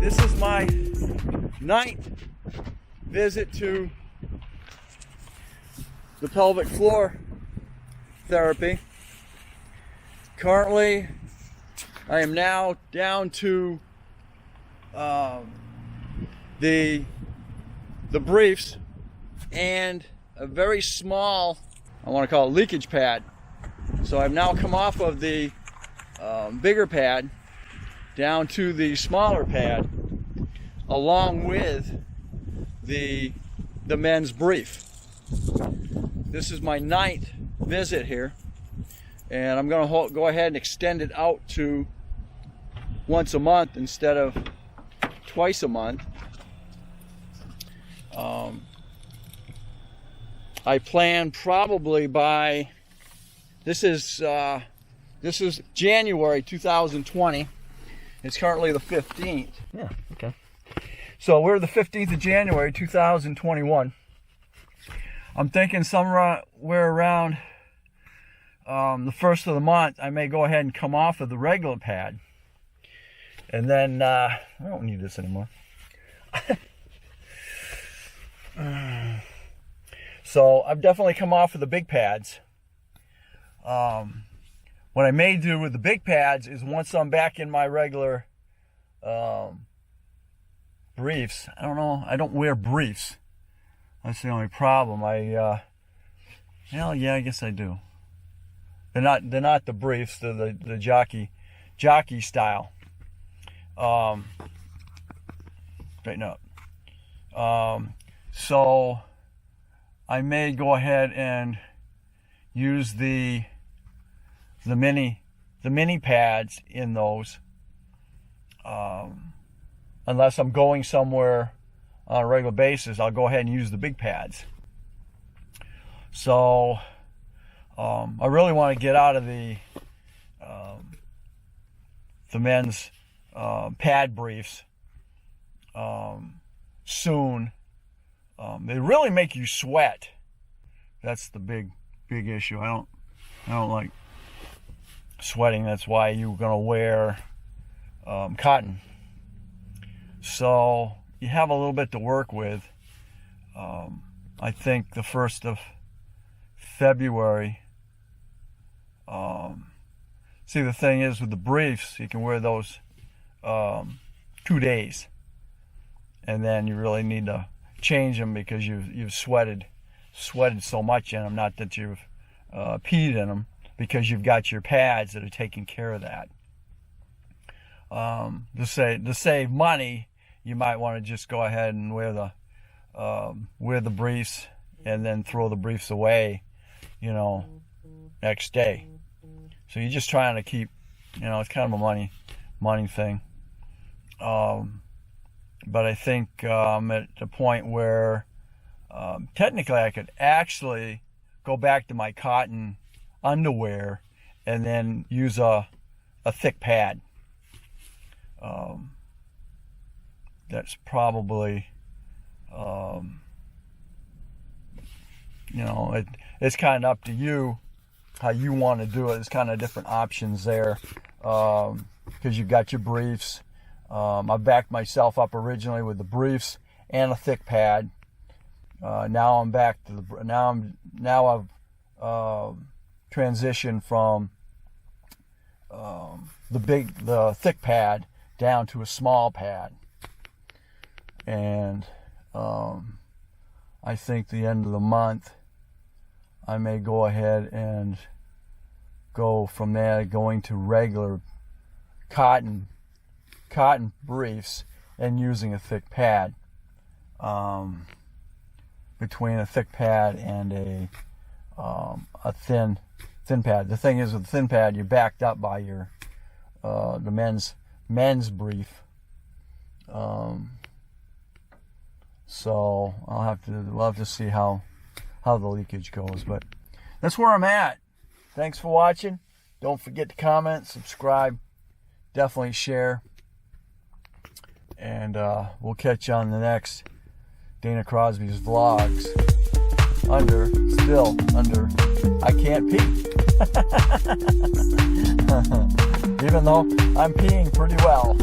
This is my 9th visit to the pelvic floor therapy. Currently, I am now down to the briefs and a very small, I want to call it leakage pad. So I've now come off of the bigger pad down to the smaller pad, along with the men's brief. This is my 9th visit here, and I'm going to go ahead and extend it out to once a month instead of twice a month. I plan probably by, this is January 2020. It's currently the 15th. Yeah, okay. So we're the 15th of January 2021. I'm thinking somewhere around the first of the month, I may go ahead and come off of the regular pad. And then, I don't need this anymore. So I've definitely come off of the big pads. What I may do with the big pads is once I'm back in my regular briefs, I don't know, I don't wear briefs. That's the only problem. Hell yeah, I guess I do. They're not the briefs, they're the jockey style. Straighten up. So I may go ahead and use the mini pads in those, unless I'm going somewhere on a regular basis. I'll go ahead and use the big pads. So I really want to get out of the men's pad briefs soon. They really make you sweat. That's the big issue. I don't like sweating. That's why you're gonna wear cotton. So you have a little bit to work with. I think the 1st of February. See, the thing is with the briefs, you can wear those 2 days, and then you really need to change them because you've sweated so much in them. Not that you've peed in them, because you've got your pads that are taking care of that. To save money, you might want to just go ahead and wear the briefs and then throw the briefs away, next day. So you're just trying to keep, it's kind of a money thing. But I think I'm at the point where technically I could actually go back to my cotton underwear and then use a thick pad. That's probably, it's kind of up to you how you want to do it. There's kind of different options there, because you've got your briefs. I backed myself up originally with the briefs and a thick pad. Now I'm back to now I've transitioned from the thick pad down to a small pad, and I think the end of the month I may go ahead and go from there, going to regular cotton briefs and using a thick pad. Between a thick pad and a thin pad. The thing is, with the thin pad, you're backed up by your the men's brief. So we'll have to see how the leakage goes. But that's where I'm at. Thanks for watching. Don't forget to comment, subscribe, definitely share, and we'll catch you on the next Dana Crosby's vlogs. Still under I can't pee. Even though I'm peeing pretty well.